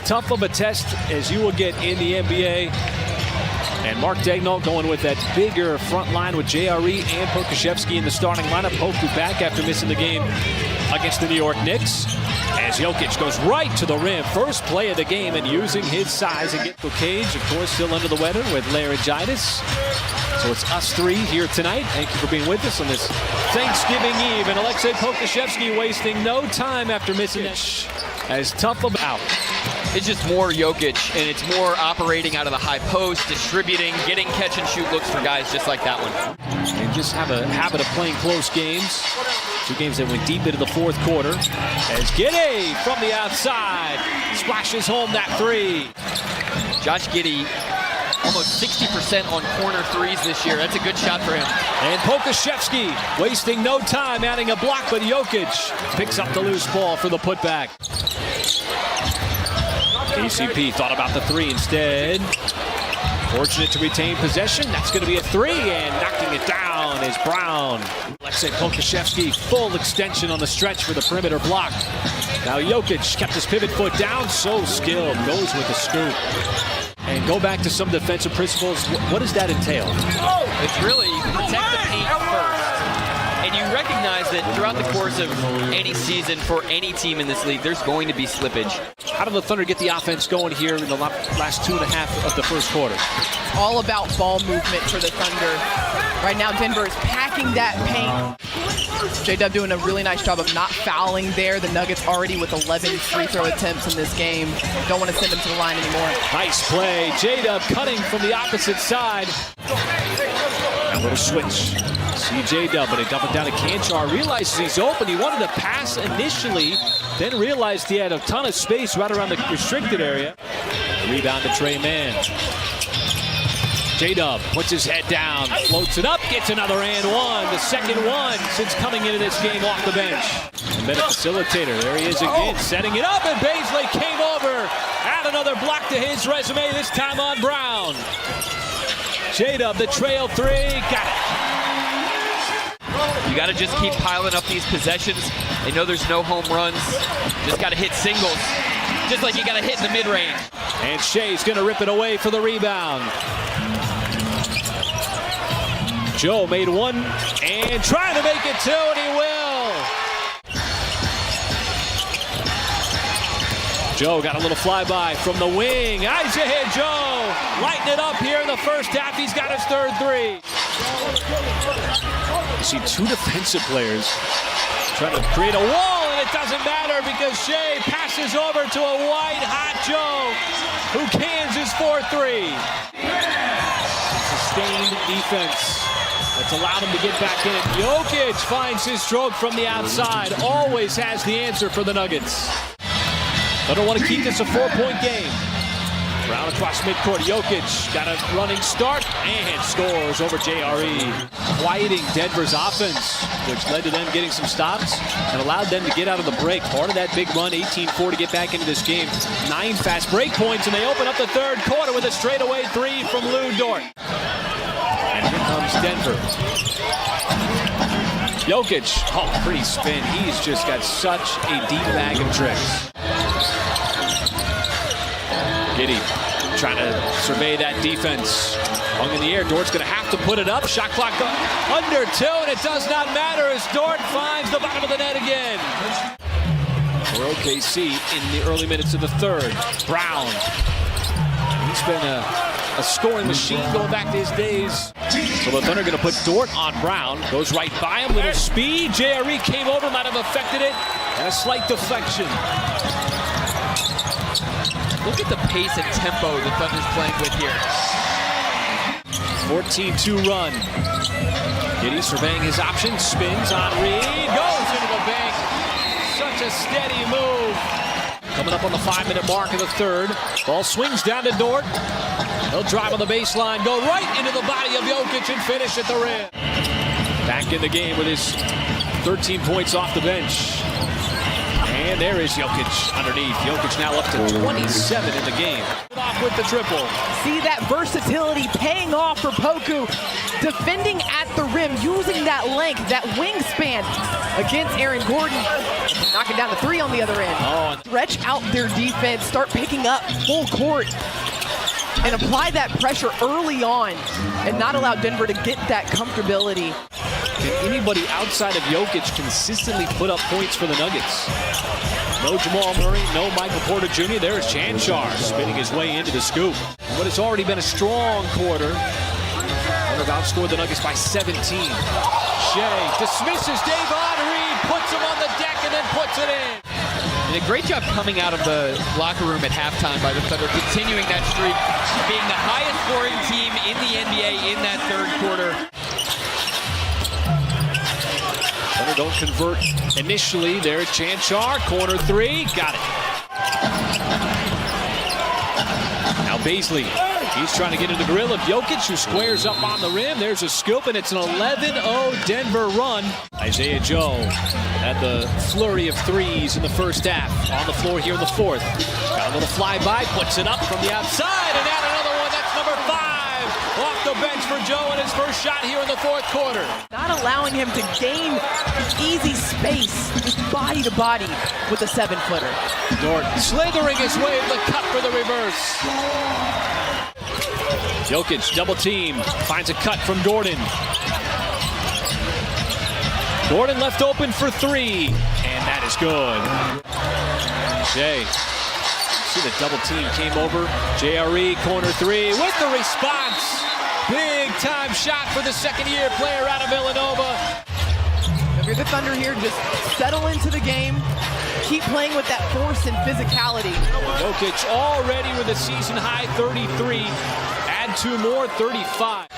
tough of a test as you will get in the NBA. And Mark Daigneault going with that bigger front line with JRE and Pokashevsky in the starting lineup. Poku back after missing the game against the New York Knicks. As Jokic goes right to the rim. First play of the game and using his size and get to Cage, of course, still under the weather with laryngitis. So it's us three here tonight. Thank you for being with us on this Thanksgiving Eve. And Alexei Pokashevsky wasting no time after missing it. As tough of out. It's just more Jokic, and it's more operating out of the high post, distributing, getting catch-and-shoot looks for guys just like that one. And just have a habit of playing close games. Two games that went deep into the fourth quarter. As Giddey from the outside splashes home that three. Josh Giddey, almost 60% on corner threes this year. That's a good shot for him. And Pokashevsky wasting no time, adding a block, but Jokic picks up the loose ball for the putback. KCP thought about the three instead. Fortunate to retain possession. That's going to be a three, and knocking it down is Brown. Alexei Pokashevsky, full extension on the stretch for the perimeter block. Now Jokic kept his pivot foot down, so skilled, goes with the scoop. And go back to some defensive principles. What does that entail? It's really protect the paint first. And you recognize that throughout the course of any season for any team in this league, there's going to be slippage. How do the Thunder get the offense going here in the last 2.5 of the first quarter? All about ball movement for the Thunder. Right now, Denver is packing that paint. J-Dub doing a really nice job of not fouling there. The Nuggets already with 11 free throw attempts in this game. Don't want to send them to the line anymore. Nice play. J-Dub cutting from the opposite side. A little switch. See J-Dub, but they dump it down to Kanchar. Realizes he's open. He wanted to pass initially, then realized he had a ton of space right around the restricted area. Rebound to Trey Mann. J-Dub puts his head down, floats it up, gets another and one. The second one since coming into this game off the bench. And then a facilitator. There he is again, setting it up, and Baisley came over. Add another block to his resume, this time on Brown. J-Dub, the trail three, got it. You got to just keep piling up these possessions. They know there's no home runs. Just got to hit singles, just like you got to hit in the mid-range. And Shea's going to rip it away for the rebound. Joe made one and trying to make it two, and he will. Joe got a little flyby from the wing. Isaiah Joe lighting it up here in the first half. He's got his third three. You see two defensive players trying to create a wall, and it doesn't matter because Shea passes over to a white-hot Joe who cans his 4-3. Sustained defense that's allowed him to get back in it. Jokic finds his stroke from the outside. Always has the answer for the Nuggets. They don't want to keep this a 4-point game. Brown across midcourt. Jokic got a running start and scores over JRE. Quieting Denver's offense, which led to them getting some stops and allowed them to get out of the break. Part of that big run, 18-4 to get back into this game. 9 fast break points, and they open up the third quarter with a straightaway three from Lou Dort. And here comes Denver. Jokic, oh, pretty spin. He's just got such a deep bag of tricks. Giddey trying to survey that defense. Hung in the air. Dort's going to have to put it up. Shot clock under 2, and it does not matter as Dort finds the bottom of the net again. For OKC in the early minutes of the third. Brown. He's been a scoring machine going back to his days. So the Thunder going to put Dort on Brown. Goes right by him. Little speed. JRE came over, might have affected it. And a slight deflection. Look at the pace and tempo the Thunder's playing with here. 14-2 run. Giddey surveying his options, spins on Reed, goes into the bank. Such a steady move. Coming up on the 5-minute mark of the third. Ball swings down to Dort. He'll drive on the baseline, go right into the body of Jokic and finish at the rim. Back in the game with his 13 points off the bench. And there is Jokic underneath. Jokic now up to 27 in the game. Off with the triple. See that versatility paying off for Poku. Defending at the rim, using that length, that wingspan. against Aaron Gordon. Knocking down the three on the other end. Oh. Stretch out their defense, start picking up full court, and apply that pressure early on and not allow Denver to get that comfortability. Can anybody outside of Jokic consistently put up points for the Nuggets? No Jamal Murray, no Michael Porter Jr. There's Chanchar spinning his way into the scoop. What has already been a strong quarter. They've outscored the Nuggets by 17. Shea dismisses Davon Reed, puts him on the deck, and then puts it in. And a great job coming out of the locker room at halftime by the Thunder, continuing that streak, being the highest scoring team in the NBA in that third quarter. Thunder don't convert initially. There's Chanchar, corner three, got it. Now Beasley, he's trying to get in the grill of Jokic, who squares up on the rim. There's a scoop, and it's an 11-0 Denver run. Isaiah Joe had the flurry of threes in the first half. On the floor here in the fourth. Got a little flyby, puts it up from the outside, and add another one. That's number 5 off the bench for Joe in his first shot here in the fourth quarter. Not allowing him to gain easy space, just body to body with a 7-footer. Dort slithering his way to the cut for the reverse. Jokic double team, finds a cut from Gordon. Gordon left open for 3, and that is good. Shea, see the double team came over. JRE corner 3 with the response. Big time shot for the second-year player out of Villanova. If you're the Thunder here, just settle into the game. Keep playing with that force and physicality. Jokic already with a season-high 33. Add 2 more, 35.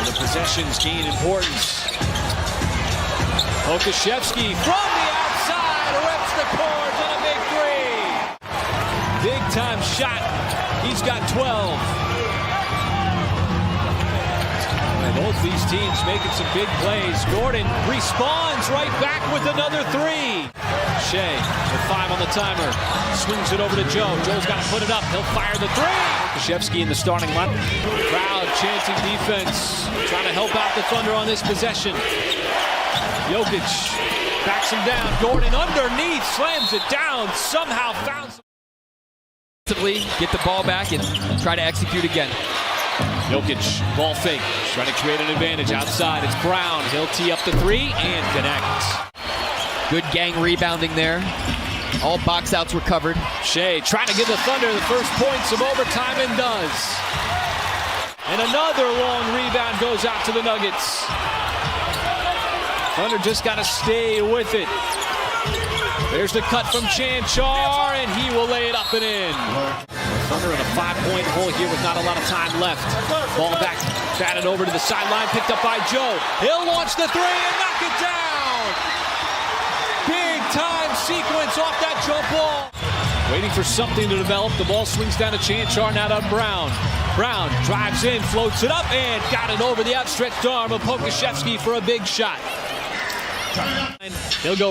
The possessions gain importance. Pokusevski from the outside rips the cords on a big 3. Big time shot. He's got 12. And both these teams making some big plays. Gordon responds right back with another 3. Shea with 5 on the timer. Swings it over to Joe. Joe's got to put it up. He'll fire the 3. Pokusevski in the starting line. Crowd chanting defense. Trying to help out the Thunder on this possession. Jokic backs him down. Gordon underneath, slams it down. Somehow found some. Get the ball back and try to execute again. Jokic, ball fake, trying to create an advantage outside. It's Brown. He'll tee up the 3 and connect. Good gang rebounding there. All box outs were covered. Shea trying to give the Thunder the first points of overtime and does. And another long rebound goes out to the Nuggets. Thunder just got to stay with it. There's the cut from Chanchar, and he will lay it up and in. Thunder in a 5-point hole here with not a lot of time left. Ball back, batted over to the sideline, picked up by Joe. He'll launch the 3 and knock it down. Big time sequence off that jump ball. Waiting for something to develop. The ball swings down to Chanchar, now to Brown. Brown drives in, floats it up, and got it over the outstretched arm of Pokusevski for a big shot. He'll go